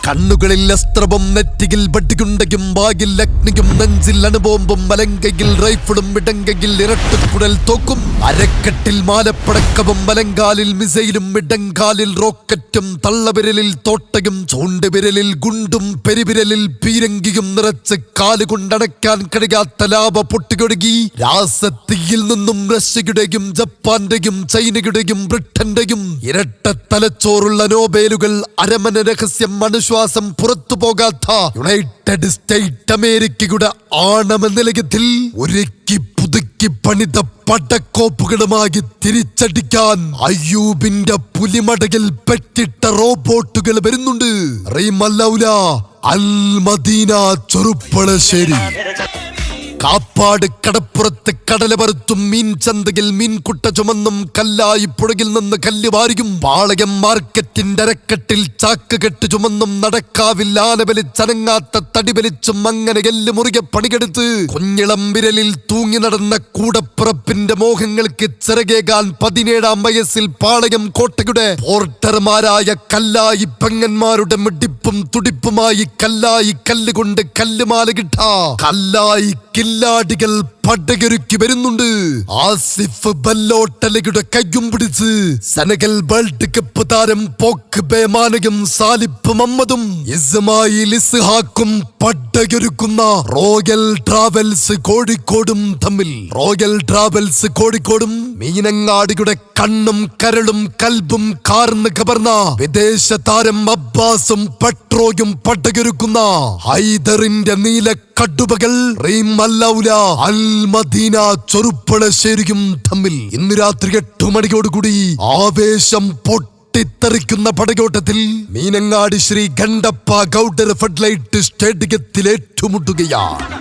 കണ്ണുകളിൽ അസ്ത്രവും നെറ്റിയിൽ വടികുണ്ടയും വായിൽ അഗ്നിയും നെഞ്ചിൽ അണുബോംബും മലങ്കയിൽ റൈഫിളും ഇടങ്കയിൽ ഇരട്ടുകുഴൽ തോക്കും അരക്കെട്ടിൽ മാലപ്പടക്കവും മലങ്കാലിൽ മിസൈലും ഇടങ്കാലിൽ റോക്കറ്റും തള്ളവിരലിൽ തോട്ടയും ചൂണ്ടുവിരലിൽ ഗുണ്ടും പെരുവിരലിൽ പീരങ്കിയും നിറച്ച് കാലുകൊണ്ടടയ്ക്കാൻ കഴിയാത്ത ലാഭ പൊട്ടിയൊടുങ്ങി രാസത്തിയിൽ നിന്നും റഷ്യയുടെയും ജപ്പാന്റെയും ചൈനയുടെയും ബ്രിട്ടന്റെയും ഇരട്ട തലച്ചോറുള്ള നോബേലുകൾ അരമന രഹസ്യം മനുശ്വാസം പുറത്തു പോകാത്ത യുണൈറ്റഡ് സ്റ്റേറ്റ് അമേരിക്കയുടെ ആണമെന്ന ലക്ഷ്യത്തിൽ ഒരുക്കി പുതുക്കി പണിത പടക്കോപ്പുകളുമായി തിരിച്ചടിക്കാൻ അയ്യൂബിന്റെ പുലിമടയിൽ പെട്ടിട്ട റോബോട്ടുകൾ വരുന്നുണ്ട്. റീമല്ലൗല അൽ മദീന ചെറുപ്പളശ്ശേരി. കാപ്പാട് കടപ്പുറത്ത് കടലപറുത്തും മീൻ ചന്തയിൽ മീൻകുട്ട ചുമന്നും കല്ലായി പുഴയിൽ നിന്ന് കല്ല് വാരിയും പാളയം മാർക്കറ്റിന്റെ അരക്കെട്ടിൽ ചാക്ക് കെട്ട് ചുമന്നും നടക്കാവിൽ ആന വലിച്ചനങ്ങാത്ത തടി വലിച്ചും അങ്ങനെ എല്ല് മുറുകെ പണിയെടുത്ത് കുഞ്ഞിളം വിരലിൽ തൂങ്ങി നടന്ന കൂടപ്പുറപ്പിന്റെ മോഹങ്ങൾക്ക് ചിറകേകാൻ 17-ാം വയസ്സിൽ പാളയം കോട്ടയുടെ പോർട്ടർമാരായ കല്ലായി പെങ്ങന്മാരുടെ മിടിപ്പും തുടിപ്പുമായി കല്ലായി കല്ലുകൊണ്ട് കല്ലുമാല കിട്ട കല്ലായി കില്ലാടികൾ പടയൊരുക്കി വരുന്നുണ്ട്. ആസിഫ് ബല്ലോട്ടലയുടെ കയ്യും പിടിച്ച് സെനഗൽ വേൾഡ് കപ്പ് താരം പോക്ക് ബേമാനയും സാലിഫ് മുഹമ്മദും ഇസ്മായിൽ ഇസ്ഹാക്കും പടയൊരുക്കുന്ന റോയൽ ട്രാവൽസ് കോഴിക്കോടും തമ്മിൽ. റോയൽ ട്രാവൽസ് കോഴിക്കോടും മീനങ്ങാടിയുടെ കണ്ണും കരളും കൽബും കാർന്ന് കവർന്ന വിദേശ താരം അബ്ബാസും പെട്രോയും പടയൊരുക്കുന്ന ഹൈദറിന്റെ നീല കടുവകൾ റീമല്ലൗല അൽ മദീന ചെറുപ്പളശ്ശേരിയും തമ്മിൽ ഇന്ന് രാത്രി 8 മണിയോടുകൂടി ആവേശം പൊട്ടിത്തെറിക്കുന്ന പടയോട്ടത്തിൽ മീനങ്ങാടി ശ്രീ ഗണ്ടപ്പ ഗൗഡർ ഫെഡ്ലൈറ്റ് സ്റ്റേഡിയത്തിൽ ഏറ്റുമുട്ടുകയാണ്.